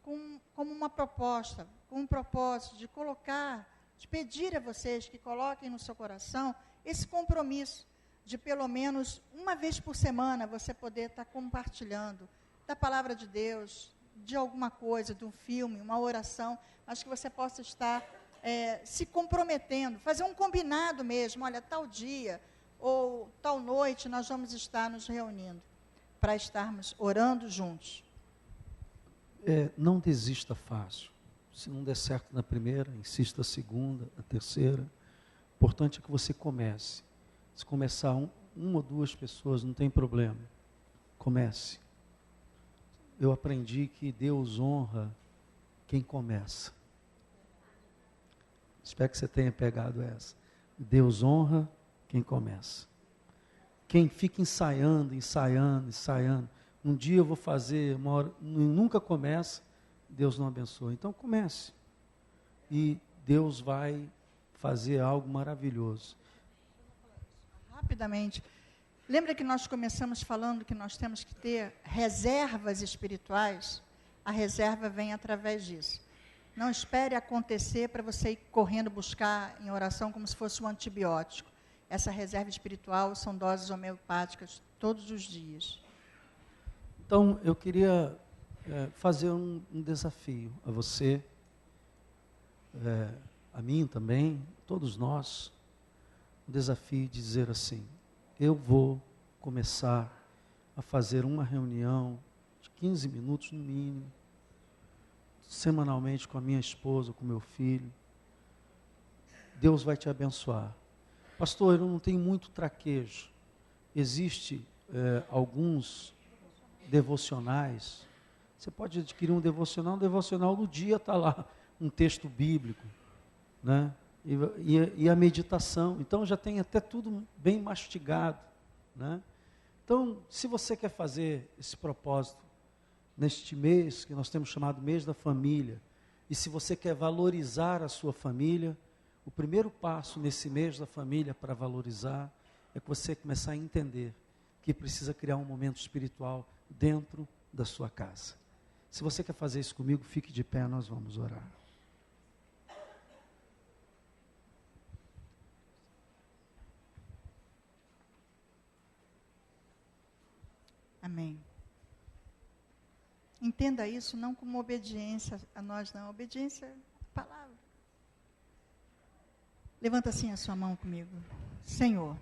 como uma proposta, com um propósito de colocar, de pedir a vocês que coloquem no seu coração esse compromisso, de pelo menos uma vez por semana você poder estar compartilhando da palavra de Deus, de alguma coisa, de um filme, uma oração, mas que você possa estar se comprometendo, fazer um combinado mesmo, olha, tal dia ou tal noite nós vamos estar nos reunindo para estarmos orando juntos. Não desista fácil. Se não der certo na primeira, insista a segunda, a terceira. O importante é que você comece. Se começar uma ou duas pessoas, não tem problema. Comece. Eu aprendi que Deus honra quem começa. Espero que você tenha pegado essa. Deus honra quem começa. Quem fica ensaiando, um dia eu vou fazer, uma hora, nunca começa, Deus não abençoa. Então comece. E Deus vai fazer algo maravilhoso. Rapidamente. Lembra que nós começamos falando que nós temos que ter reservas espirituais? A reserva vem através disso. Não espere acontecer para você ir correndo buscar em oração como se fosse um antibiótico. essa reserva espiritual são doses homeopáticas todos os dias. Então, eu queria fazer um desafio a você, a mim também, todos nós, um desafio de dizer assim: eu vou começar a fazer uma reunião de 15 minutos no mínimo, semanalmente com a minha esposa, com o meu filho. Deus vai te abençoar. Pastor, eu não tenho muito traquejo. Existe alguns devocionais. Você pode adquirir um devocional do dia está lá, um texto bíblico, né? E a meditação. Então já tem até tudo bem mastigado, né? Então, se você quer fazer esse propósito neste mês, que nós temos chamado mês da família, e se você quer valorizar a sua família, o primeiro passo nesse mês da família para valorizar é que você começar a entender que precisa criar um momento espiritual dentro da sua casa. Se você quer fazer isso comigo, fique de pé, nós vamos orar. Amém. Entenda isso não como obediência a nós, não. Obediência à palavra. Levanta assim a sua mão comigo. Senhor,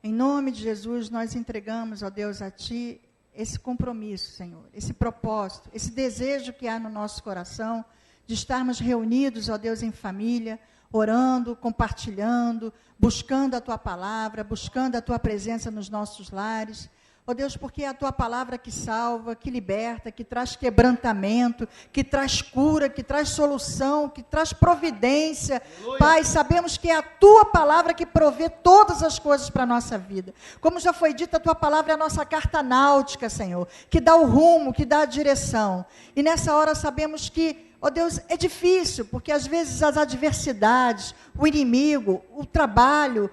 em nome de Jesus, nós entregamos, ó Deus, a Ti esse compromisso, Senhor, esse propósito, esse desejo que há no nosso coração de estarmos reunidos, ó Deus, em família, orando, compartilhando, buscando a Tua palavra, buscando a Tua presença nos nossos lares. Ó Deus, porque é a Tua palavra que salva, que liberta, que traz quebrantamento, que traz cura, que traz solução, que traz providência. Aleluia. Pai, sabemos que é a Tua palavra que provê todas as coisas para a nossa vida. Como já foi dito, a Tua palavra é a nossa carta náutica, Senhor, que dá o rumo, que dá a direção. E nessa hora sabemos que, ó Deus, é difícil, porque às vezes as adversidades, o inimigo, o trabalho,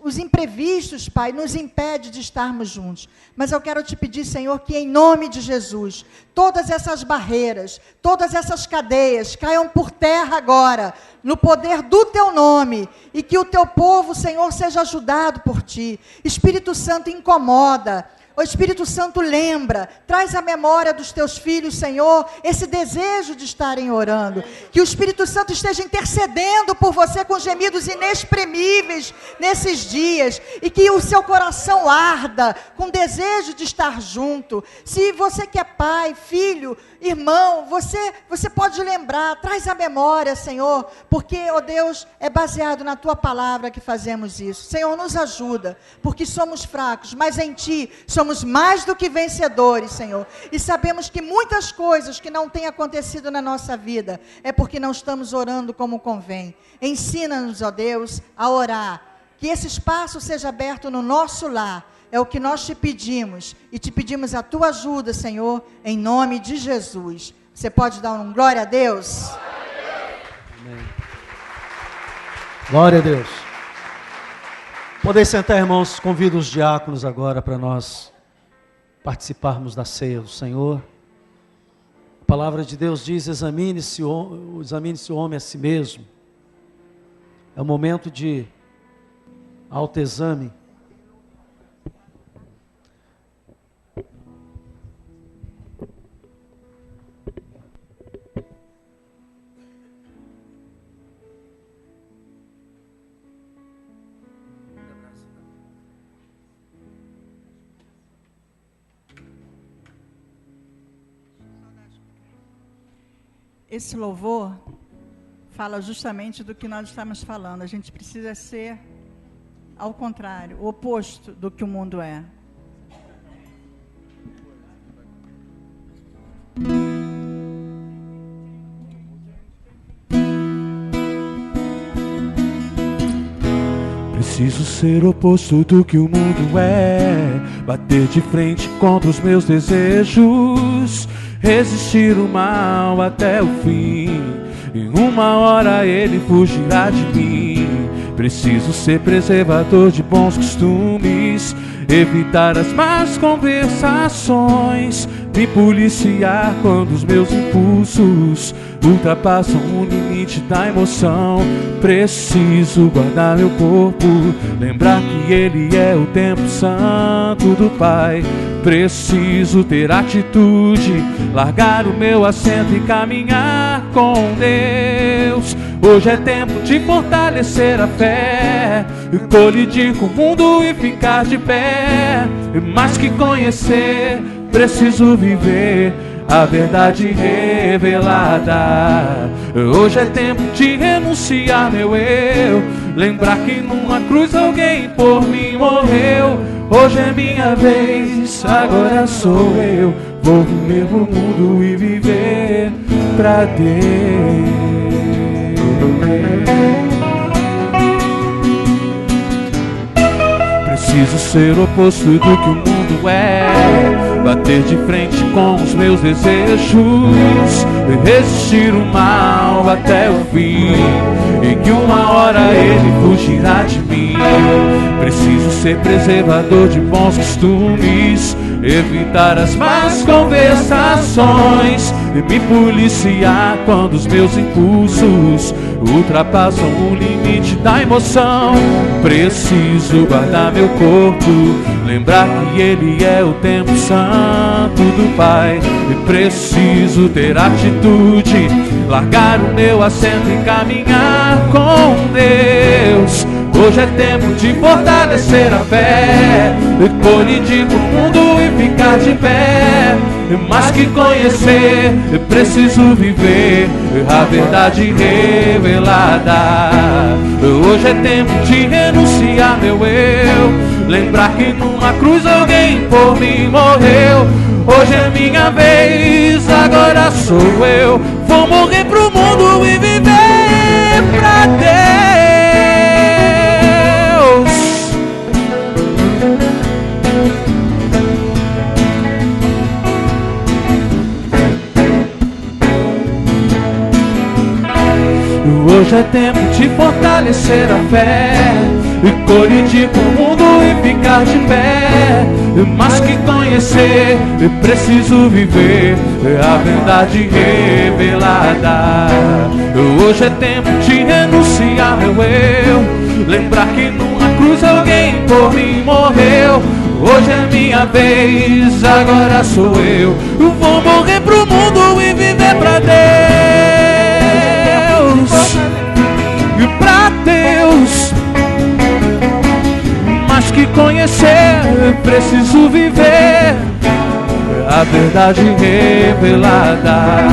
os imprevistos, Pai, nos impede de estarmos juntos. Mas eu quero te pedir, Senhor, que em nome de Jesus, todas essas barreiras, todas essas cadeias caiam por terra agora, no poder do Teu nome, e que o Teu povo, Senhor, seja ajudado por Ti. Espírito Santo, incomoda. O Espírito Santo lembra, traz à memória dos Teus filhos, Senhor, esse desejo de estarem orando. Que o Espírito Santo esteja intercedendo por você com gemidos inexprimíveis nesses dias. E que o seu coração arda com desejo de estar junto. Se você que é pai, filho, irmão, você pode lembrar, traz à memória, Senhor, porque, ó Deus, é baseado na Tua palavra que fazemos isso. Senhor, nos ajuda, porque somos fracos, mas em Ti somos mais do que vencedores, Senhor. E sabemos que muitas coisas que não têm acontecido na nossa vida é porque não estamos orando como convém. Ensina-nos, ó Deus, a orar. Que esse espaço seja aberto no nosso lar. É o que nós te pedimos. E te pedimos a Tua ajuda, Senhor, em nome de Jesus. Você pode dar um glória a Deus? Amém. Glória a Deus. Podem sentar, irmãos. Convido os diáconos agora para nós participarmos da ceia do Senhor. A palavra de Deus diz: examine-se o homem a si mesmo. É um momento de autoexame. Esse louvor fala justamente do que nós estamos falando. A gente precisa ser ao contrário, o oposto do que o mundo é. Preciso ser oposto do que o mundo é, bater de frente contra os meus desejos, resistir o mal até o fim. Em uma hora ele fugirá de mim. Preciso ser preservador de bons costumes, evitar as más conversações, me policiar quando os meus impulsos ultrapassam o limite da emoção. Preciso guardar meu corpo, lembrar que Ele é o templo santo do Pai. Preciso ter atitude, largar o meu assento e caminhar com Deus. Hoje é tempo de fortalecer a fé, colidir com o mundo e ficar de pé. Mais que conhecer, preciso viver a verdade revelada. Hoje é tempo de renunciar meu eu, lembrar que numa cruz alguém por mim morreu. Hoje é minha vez, agora sou eu. Vou viver pro mundo e viver pra Deus. Preciso ser o oposto do que o mundo é, bater de frente com os meus desejos, resistir o mal até o fim, e que uma hora ele fugirá de mim. Preciso ser preservador de bons costumes, evitar as más conversações, e me policiar quando os meus impulsos ultrapassam o limite da emoção. Preciso guardar meu corpo, lembrar que Ele é o templo santo do Pai. E preciso ter atitude, largar o meu assento e caminhar com Deus. Hoje é tempo de fortalecer a fé, colidir com o mundo e ficar de pé. Mais que conhecer, preciso viver a verdade revelada. Hoje é tempo de renunciar meu eu, lembrar que numa cruz alguém por mim morreu. Hoje é minha vez, agora sou eu. Vou morrer pro mundo e viver pra Deus. Hoje é tempo de fortalecer a fé, e colidir com o mundo e ficar de pé. Mais que conhecer, preciso viver a verdade revelada. Hoje é tempo de renunciar meu eu, lembrar que numa cruz alguém por mim morreu. Hoje é minha vez, agora sou eu. Vou morrer pro mundo e viver pra Deus. E pra Deus, mais que conhecer, preciso viver a verdade revelada.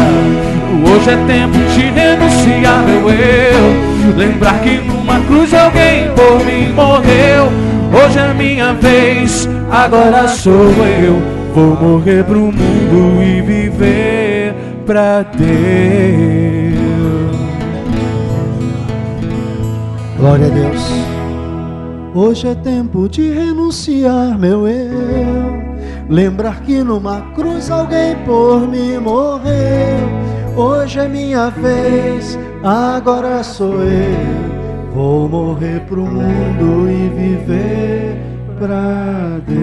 Hoje é tempo de renunciar meu eu, lembrar que numa cruz alguém por mim morreu. Hoje é minha vez, agora sou eu. Vou morrer pro mundo e viver pra Deus. Glória a Deus. Hoje é tempo de renunciar meu eu, lembrar que numa cruz alguém por mim morreu. Hoje é minha vez, agora sou eu. Vou morrer pro mundo e viver pra Deus.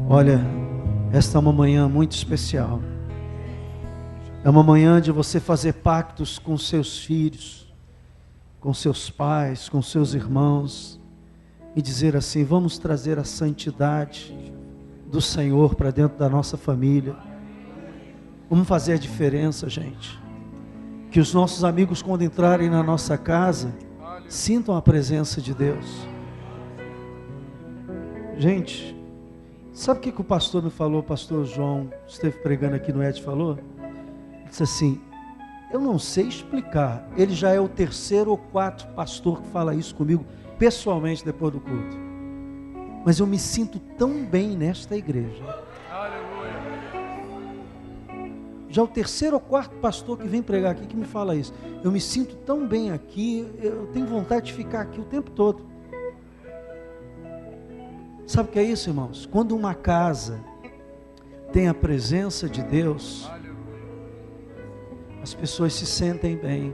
Olha, esta é uma manhã muito especial. É uma manhã de você fazer pactos com seus filhos, com seus pais, com seus irmãos, e dizer assim: vamos trazer a santidade do Senhor para dentro da nossa família. Vamos fazer a diferença, gente. Que os nossos amigos, quando entrarem na nossa casa, sintam a presença de Deus. Gente, sabe o que o pastor me falou? O pastor João esteve pregando aqui no Ed, falou? Ele disse assim: eu não sei explicar. Ele já é o 3º ou 4º pastor que fala isso comigo pessoalmente depois do culto. Mas eu me sinto tão bem nesta igreja. Já o 3º ou 4º pastor que vem pregar aqui que me fala isso. Eu me sinto tão bem aqui, eu tenho vontade de ficar aqui o tempo todo. Sabe o que é isso, irmãos? Quando uma casa tem a presença de Deus, as pessoas se sentem bem.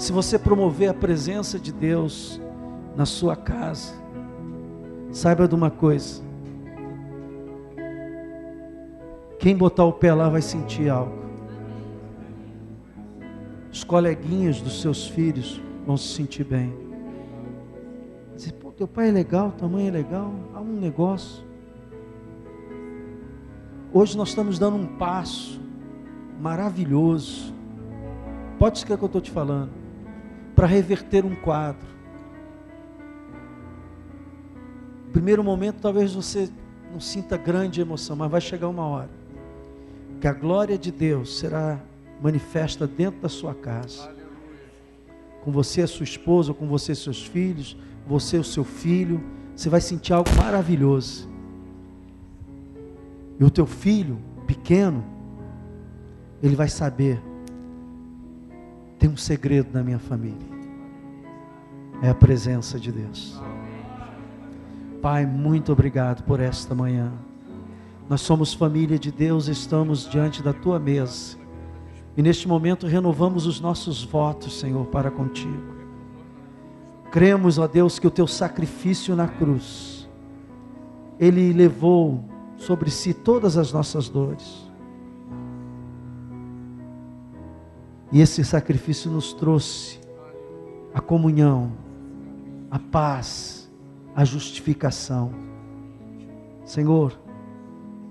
Se você promover a presença de Deus na sua casa, saiba de uma coisa: quem botar o pé lá vai sentir algo. Os coleguinhas dos seus filhos vão se sentir bem. Dizer, pô, teu pai é legal, tua mãe é legal, há um negócio. Hoje nós estamos dando um passo maravilhoso, pode ser que eu estou te falando, para reverter um quadro. No primeiro momento talvez você não sinta grande emoção, mas vai chegar uma hora que a glória de Deus será manifesta dentro da sua casa. Com você, a sua esposa, com você, seus filhos, você, o seu filho, você vai sentir algo maravilhoso. E o teu filho pequeno, ele vai saber: tem um segredo na minha família, é a presença de Deus. Pai, muito obrigado por esta manhã. Nós somos família de Deus, estamos diante da tua mesa, e neste momento renovamos os nossos votos, Senhor, para contigo. Cremos, ó Deus, que o teu sacrifício na cruz, ele levou sobre si todas as nossas dores. E esse sacrifício nos trouxe a comunhão, a paz, a justificação. Senhor,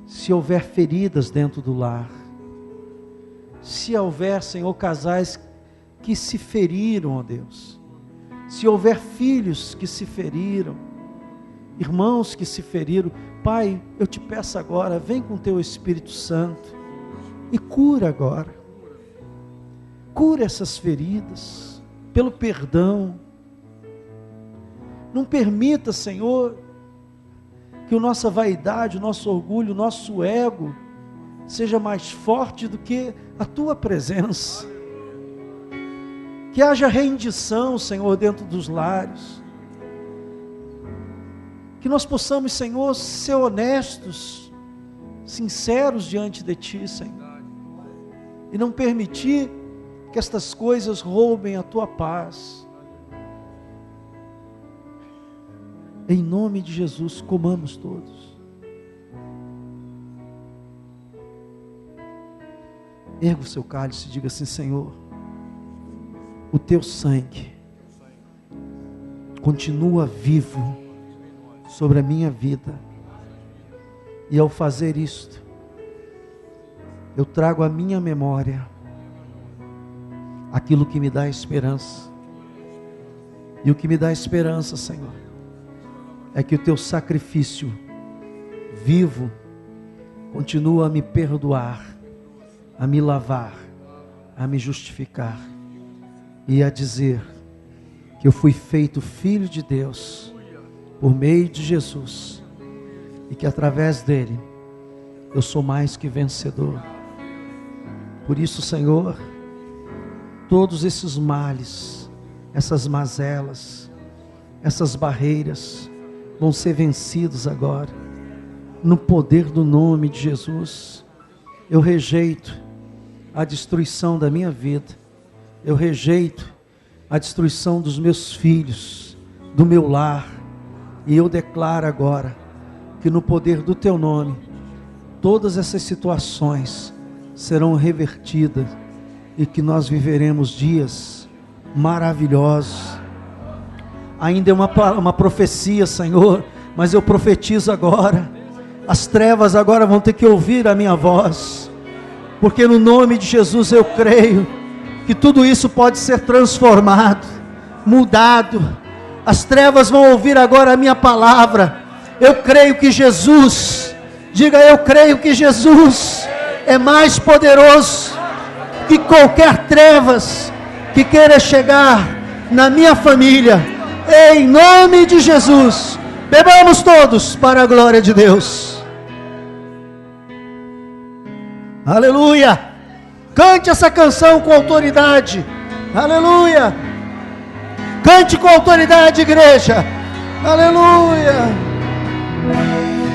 se houver feridas dentro do lar, se houver, Senhor, casais que se feriram, ó Deus, se houver filhos que se feriram, irmãos que se feriram, Pai, eu te peço agora, vem com teu Espírito Santo e cura agora. Cura essas feridas, pelo perdão. Não permita, Senhor, que a nossa vaidade, o nosso orgulho, o nosso ego seja mais forte do que a tua presença. Que haja rendição, Senhor, dentro dos lares. Que nós possamos, Senhor, ser honestos, sinceros diante de Ti, Senhor. E não permitir que estas coisas roubem a Tua paz. Em nome de Jesus, comamos todos. Erga o seu cálice e diga assim: Senhor, o teu sangue continua vivo sobre a minha vida, e ao fazer isto, eu trago à minha memória aquilo que me dá esperança. E o que me dá esperança, Senhor, é que o teu sacrifício vivo continua a me perdoar, a me lavar, a me justificar e a dizer que eu fui feito filho de Deus por meio de Jesus, e que através dele eu sou mais que vencedor. Por isso, Senhor, todos esses males, essas mazelas, essas barreiras vão ser vencidos agora, no poder do nome de Jesus. Eu rejeito a destruição da minha vida, eu rejeito a destruição dos meus filhos, do meu lar, e eu declaro agora que no poder do teu nome, todas essas situações serão revertidas, e que nós viveremos dias maravilhosos. Ainda é uma profecia, Senhor, mas eu profetizo agora, as trevas agora vão ter que ouvir a minha voz, porque no nome de Jesus eu creio que tudo isso pode ser transformado, mudado. As trevas vão ouvir agora a minha palavra. Eu creio que Jesus, diga, eu creio que Jesus é mais poderoso que qualquer trevas que queira chegar na minha família. Em nome de Jesus, bebamos todos para a glória de Deus. Aleluia! Cante essa canção com autoridade. Aleluia! Cante com autoridade, igreja. Aleluia!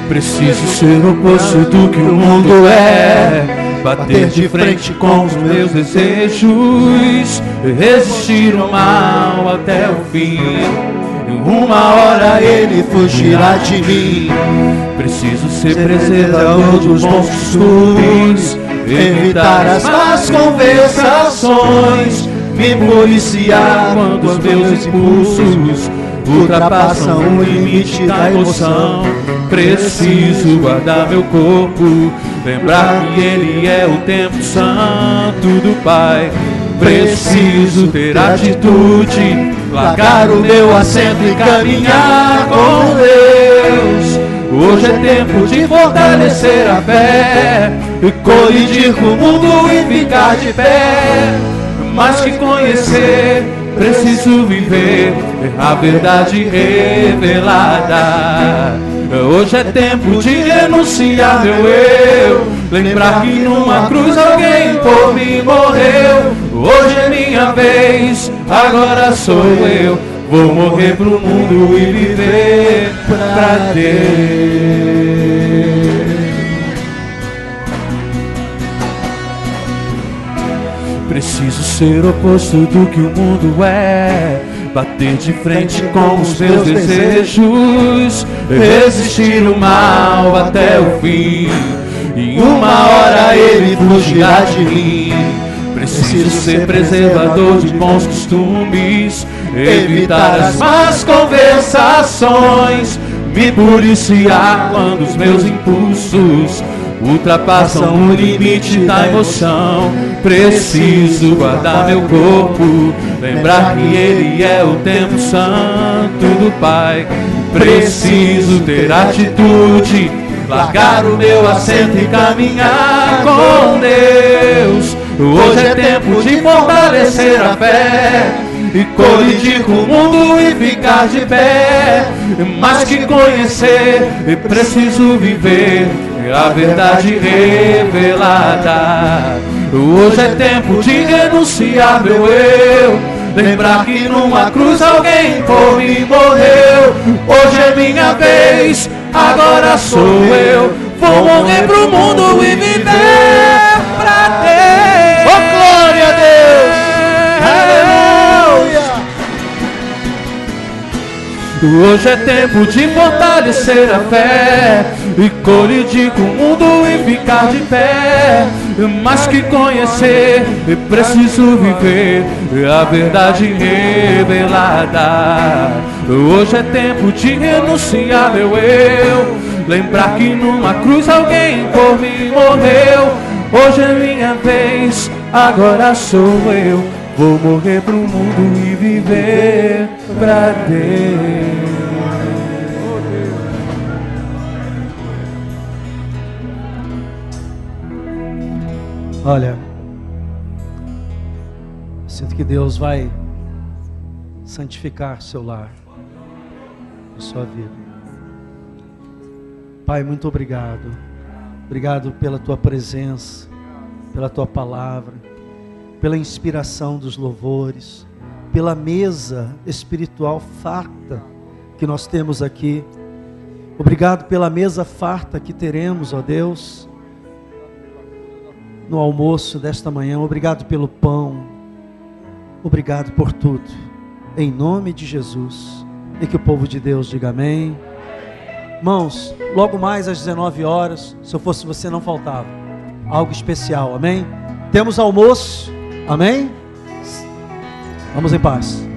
Preciso ser o oposto do que o mundo é. bater de frente com os meus desejos, resistir o mal até o fim. Em uma hora ele fugirá de mim. Preciso ser preservador dos bons costumes, evitar as más conversações, me policiar quando os meus impulsos ultrapassam o limite da emoção. Preciso guardar meu corpo, lembrar que ele é o templo santo do Pai. Preciso ter atitude, largar o meu assento e caminhar com Deus. Hoje é tempo de fortalecer a fé, e colidir com o mundo e ficar de pé. Mais que conhecer, preciso viver a verdade revelada. Hoje é tempo de renunciar meu eu, lembrar que numa cruz alguém por mim morreu. Hoje é minha vez, agora sou eu. Vou morrer pro mundo e viver pra Deus. Preciso ser o oposto do que o mundo é, bater de frente com os meus desejos, resistir o mal até o fim. Em uma hora ele fugirá de mim. Preciso ser preservador de bons costumes, evitar as más conversações, me policiar quando os meus impulsos ultrapassam o limite da emoção. Preciso guardar meu corpo, lembrar que ele é o templo santo do Pai. Preciso ter atitude, largar o meu assento e caminhar com Deus. Hoje é tempo de fortalecer a fé, e colidir com o mundo e ficar de pé. Mais que conhecer, preciso viver a verdade revelada. Hoje é tempo de renunciar meu eu, lembrar que numa cruz alguém por mim morreu. Hoje é minha vez, agora sou eu. Vou morrer pro mundo e viver pra Deus. Oh, glória a Deus! Aleluia! Hoje é tempo de fortalecer a fé, e colidir com o mundo e ficar de pé. Mais que conhecer, preciso viver a verdade revelada. Hoje é tempo de renunciar meu eu, lembrar que numa cruz alguém por mim morreu. Hoje é minha vez, agora sou eu. Vou morrer pro mundo e viver pra Deus. Olha, sinto que Deus vai santificar seu lar, a sua vida. Pai, muito obrigado. Obrigado pela tua presença, pela tua palavra, pela inspiração dos louvores, pela mesa espiritual farta que nós temos aqui. Obrigado pela mesa farta que teremos, ó Deus, no almoço desta manhã. Obrigado pelo pão, obrigado por tudo, em nome de Jesus. E que o povo de Deus diga amém. Irmãos, logo mais às 19 horas, se eu fosse você não faltava, algo especial, amém? Temos almoço, amém? Vamos em paz.